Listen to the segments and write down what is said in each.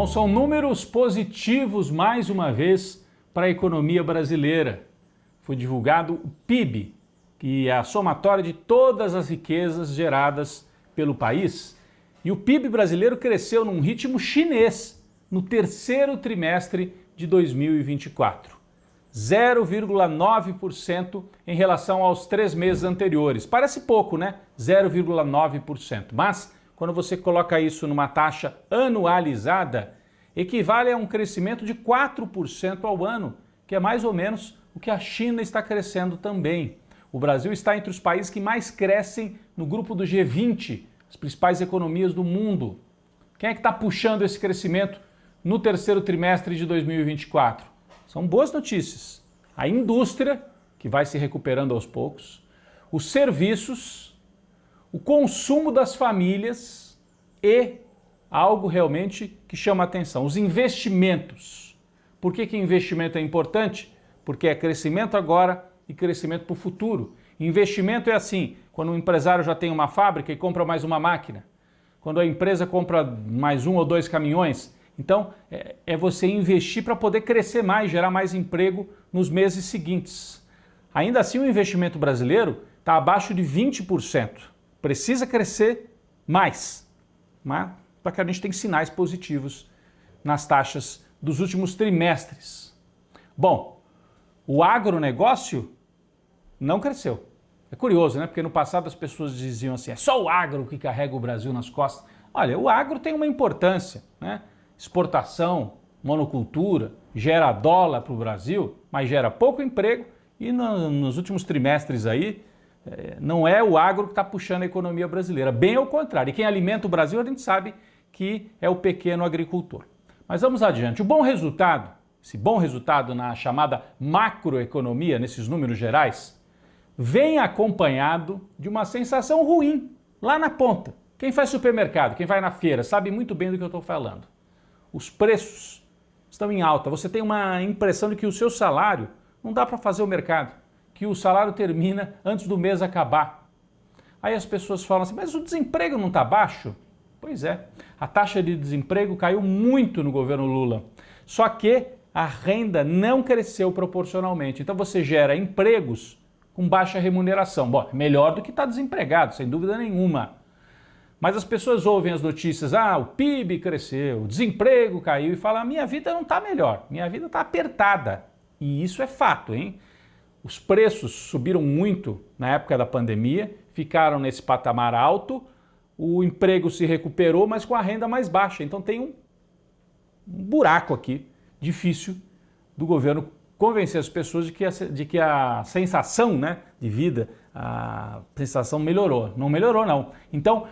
Bom, são números positivos mais uma vez para a economia brasileira. Foi divulgado o PIB, que é a somatória de todas as riquezas geradas pelo país. E o PIB brasileiro cresceu num ritmo chinês no terceiro trimestre de 2024. 0,9% em relação aos 3 meses anteriores. Parece pouco, né? 0,9%. Mas, quando você coloca isso numa taxa anualizada, equivale a um crescimento de 4% ao ano, que é mais ou menos o que a China está crescendo também. O Brasil está entre os países que mais crescem no grupo do G20, as principais economias do mundo. Quem é que está puxando esse crescimento no terceiro trimestre de 2024? São boas notícias. A indústria, que vai se recuperando aos poucos, os serviços, o consumo das famílias e algo realmente que chama a atenção, os investimentos. Por que investimento é importante? Porque é crescimento agora e crescimento para o futuro. Investimento é assim, quando um empresário já tem uma fábrica e compra mais uma máquina, quando a empresa compra mais 1 ou 2 caminhões. Então, é você investir para poder crescer mais, gerar mais emprego nos meses seguintes. Ainda assim, o investimento brasileiro está abaixo de 20%. Precisa crescer mais, mas para que a gente tenha sinais positivos nas taxas dos últimos trimestres. Bom, o agronegócio não cresceu. É curioso, né? Porque no passado as pessoas diziam assim, é só o agro que carrega o Brasil nas costas. Olha, o agro tem uma importância, né? Exportação, monocultura, gera dólar para o Brasil, mas gera pouco emprego e nos últimos trimestres aí, não é o agro que está puxando a economia brasileira, bem ao contrário. E quem alimenta o Brasil a gente sabe que é o pequeno agricultor. Mas vamos adiante. O bom resultado, esse bom resultado na chamada macroeconomia, nesses números gerais, vem acompanhado de uma sensação ruim lá na ponta. Quem faz supermercado, quem vai na feira, sabe muito bem do que eu estou falando. Os preços estão em alta. Você tem uma impressão de que o seu salário não dá para fazer o mercado, que o salário termina antes do mês acabar. Aí as pessoas falam assim, mas o desemprego não está baixo? Pois é, a taxa de desemprego caiu muito no governo Lula. Só que a renda não cresceu proporcionalmente. Então você gera empregos com baixa remuneração. Bom, melhor do que estar desempregado, sem dúvida nenhuma. Mas as pessoas ouvem as notícias, o PIB cresceu, o desemprego caiu e falam, minha vida não está melhor, minha vida está apertada. E isso é fato, hein? Os preços subiram muito na época da pandemia, ficaram nesse patamar alto, o emprego se recuperou, mas com a renda mais baixa. Então tem um buraco aqui, difícil, do governo convencer as pessoas de que a sensação, né, de vida, a sensação melhorou. Não melhorou, não. Então,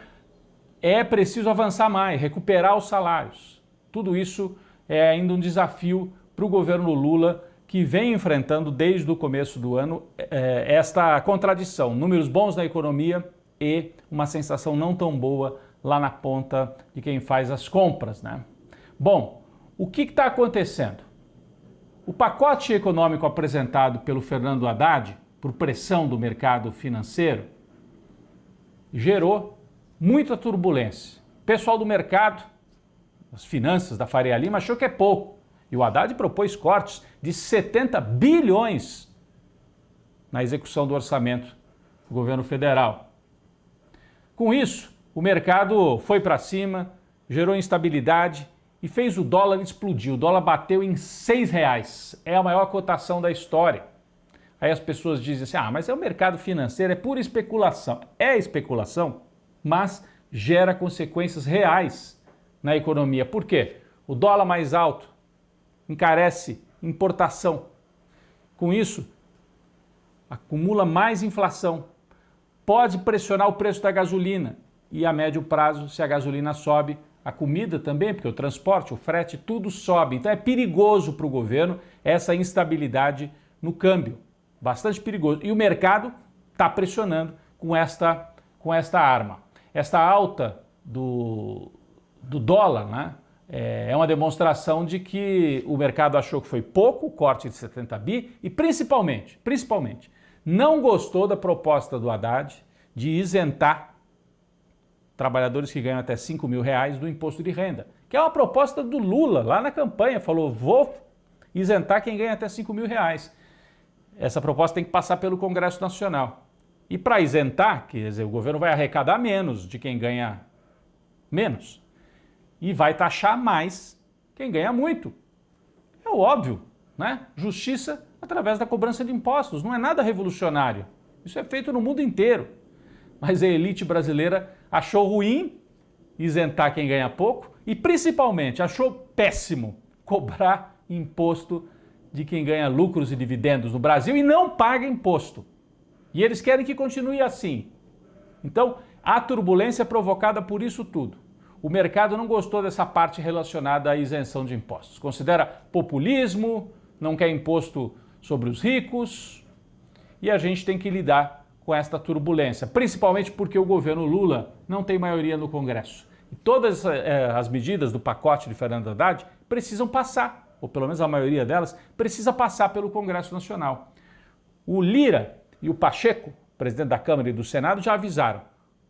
é preciso avançar mais, recuperar os salários. Tudo isso é ainda um desafio para o governo Lula, que vem enfrentando desde o começo do ano esta contradição. Números bons na economia e uma sensação não tão boa lá na ponta de quem faz as compras, né? Bom, o que está acontecendo? O pacote econômico apresentado pelo Fernando Haddad, por pressão do mercado financeiro, gerou muita turbulência. O pessoal do mercado, as finanças da Faria Lima, achou que é pouco. E o Haddad propôs cortes de 70 bilhões na execução do orçamento do governo federal. Com isso, o mercado foi para cima, gerou instabilidade e fez o dólar explodir. O dólar bateu em R$6. É a maior cotação da história. Aí as pessoas dizem assim, mas é o mercado financeiro, é pura especulação. É especulação, mas gera consequências reais na economia. Por quê? O dólar mais alto encarece importação. Com isso, acumula mais inflação. Pode pressionar o preço da gasolina e a médio prazo, se a gasolina sobe, a comida também, porque o transporte, o frete, tudo sobe. Então é perigoso para o governo essa instabilidade no câmbio. Bastante perigoso. E o mercado está pressionando com esta arma. Esta alta do dólar, né, é uma demonstração de que o mercado achou que foi pouco, o corte de 70 bi, e principalmente, não gostou da proposta do Haddad de isentar trabalhadores que ganham até R$5.000 do imposto de renda, que é uma proposta do Lula, lá na campanha, falou, vou isentar quem ganha até R$5.000. Essa proposta tem que passar pelo Congresso Nacional. E para isentar, quer dizer, o governo vai arrecadar menos de quem ganha menos e vai taxar mais quem ganha muito. É óbvio, né? Justiça através da cobrança de impostos, não é nada revolucionário. Isso é feito no mundo inteiro. Mas a elite brasileira achou ruim isentar quem ganha pouco e principalmente achou péssimo cobrar imposto de quem ganha lucros e dividendos no Brasil e não paga imposto. E eles querem que continue assim. Então, a turbulência é provocada por isso tudo. O mercado não gostou dessa parte relacionada à isenção de impostos. Considera populismo, não quer imposto sobre os ricos, e a gente tem que lidar com esta turbulência, principalmente porque o governo Lula não tem maioria no Congresso. E todas as medidas do pacote de Fernando Haddad precisam passar, ou pelo menos a maioria delas, precisa passar pelo Congresso Nacional. O Lira e o Pacheco, presidente da Câmara e do Senado, já avisaram.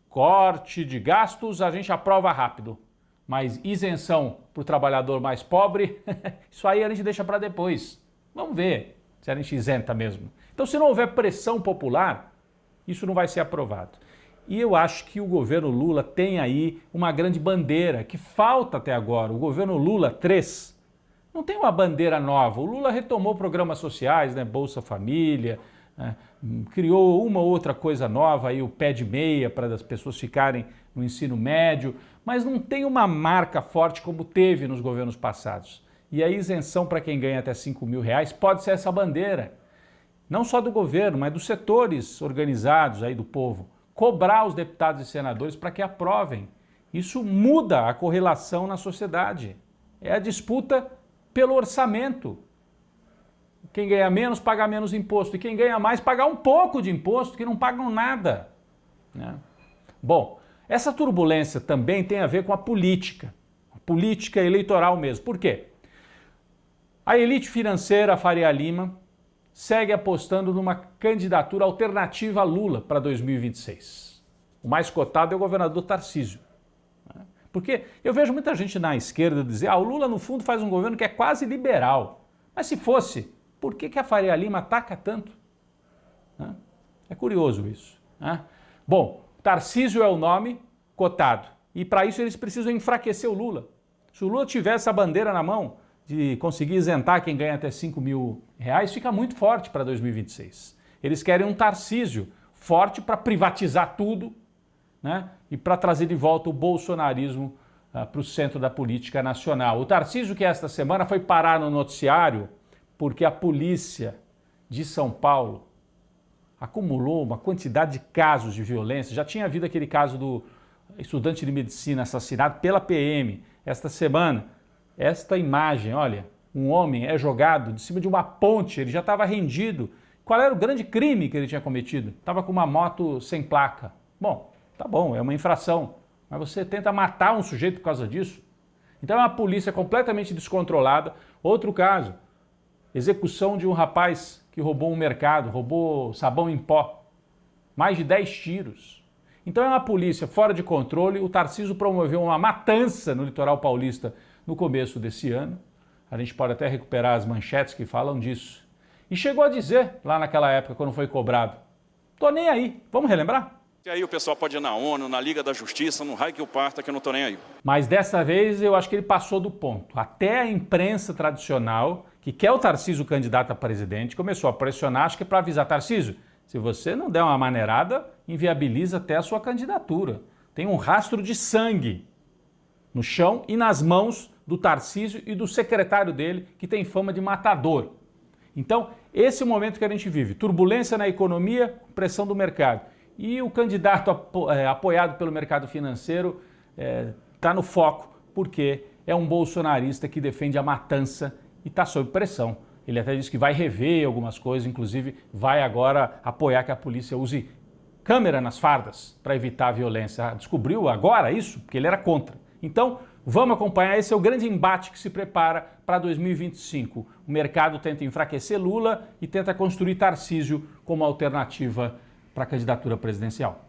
Corte de gastos a gente aprova rápido, mas isenção para o trabalhador mais pobre, isso aí a gente deixa para depois. Vamos ver se a gente isenta mesmo. Então, se não houver pressão popular, isso não vai ser aprovado. E eu acho que o governo Lula tem aí uma grande bandeira que falta até agora. O governo Lula 3 não tem uma bandeira nova. O Lula retomou programas sociais, né? Bolsa Família, criou uma ou outra coisa nova, aí o pé de meia para as pessoas ficarem no ensino médio, mas não tem uma marca forte como teve nos governos passados. E a isenção para quem ganha até R$5.000 pode ser essa bandeira, não só do governo, mas dos setores organizados aí do povo, cobrar os deputados e senadores para que aprovem. Isso muda a correlação na sociedade. É a disputa pelo orçamento. Quem ganha menos, paga menos imposto. E quem ganha mais, paga um pouco de imposto, que não pagam nada, né? Bom, essa turbulência também tem a ver com a política eleitoral mesmo. Por quê? A elite financeira, a Faria Lima, segue apostando numa candidatura alternativa a Lula para 2026. O mais cotado é o governador Tarcísio. Porque eu vejo muita gente na esquerda dizer, o Lula no fundo faz um governo que é quase liberal. Mas se fosse, por que a Faria Lima ataca tanto? É curioso isso. Bom, Tarcísio é o nome cotado e para isso eles precisam enfraquecer o Lula. Se o Lula tivesse a bandeira na mão de conseguir isentar quem ganha até R$5.000, fica muito forte para 2026. Eles querem um Tarcísio forte para privatizar tudo, né? E para trazer de volta o bolsonarismo para o centro da política nacional. O Tarcísio, que esta semana foi parar no noticiário porque a polícia de São Paulo acumulou uma quantidade de casos de violência. Já tinha havido aquele caso do estudante de medicina assassinado pela PM. Esta semana, esta imagem, olha, um homem é jogado de cima de uma ponte, ele já estava rendido. Qual era o grande crime que ele tinha cometido? Estava com uma moto sem placa. Bom, tá bom, é uma infração, mas você tenta matar um sujeito por causa disso? Então é uma polícia completamente descontrolada. Outro caso, execução de um rapaz que roubou um mercado, roubou sabão em pó, mais de 10 tiros. Então é uma polícia fora de controle. O Tarcísio promoveu uma matança no litoral paulista no começo desse ano. A gente pode até recuperar as manchetes que falam disso. E chegou a dizer, lá naquela época, quando foi cobrado, tô nem aí, vamos relembrar? E aí o pessoal pode ir na ONU, na Liga da Justiça, no raio que eu parta, que eu não tô nem aí. Mas dessa vez eu acho que ele passou do ponto. Até a imprensa tradicional, que quer o Tarcísio candidato a presidente, começou a pressionar, acho que para avisar, Tarcísio, se você não der uma maneirada, inviabiliza até a sua candidatura. Tem um rastro de sangue no chão e nas mãos do Tarcísio e do secretário dele, que tem fama de matador. Então, esse é o momento que a gente vive. Turbulência na economia, pressão do mercado. E o candidato apoiado pelo mercado financeiro está no foco, porque é um bolsonarista que defende a matança e está sob pressão. Ele até disse que vai rever algumas coisas, inclusive vai agora apoiar que a polícia use câmera nas fardas para evitar a violência. Descobriu agora isso? Porque ele era contra. Então, vamos acompanhar, esse é o grande embate que se prepara para 2025. O mercado tenta enfraquecer Lula e tenta construir Tarcísio como alternativa para a candidatura presidencial.